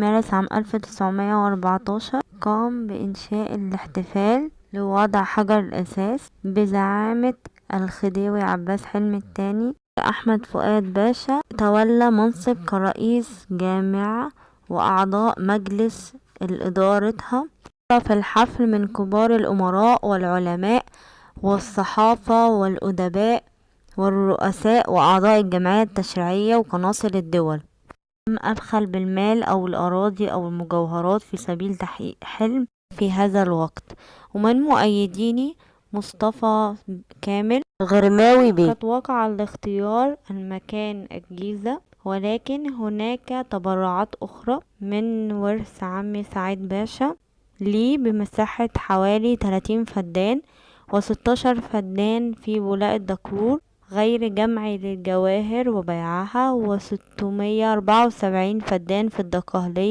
مارس عام 1914 قام بإنشاء الاحتفال لوضع حجر الأساس بزعامة الخديوي عباس حلمي الثاني. أحمد فؤاد باشا تولى منصب كرئيس جامعة وأعضاء مجلس إدارتها. في الحفل من كبار الأمراء والعلماء والصحافة والأدباء والرؤساء وأعضاء الجمعية التشريعية وقناصل الدول. أبخل بالمال أو الأراضي أو المجوهرات في سبيل تحقيق حلم في هذا الوقت. ومن مؤيديني مصطفى كامل الغرماوي بيه. قد وقع الاختيار المكان الجيزة، ولكن هناك تبرعات أخرى من ورث عمي سعيد باشا لي بمساحة حوالي 30 فدان و16 فدان في بولاق الدكرور غير جمعي للجواهر وبيعها، و674 فدان في الدقهلية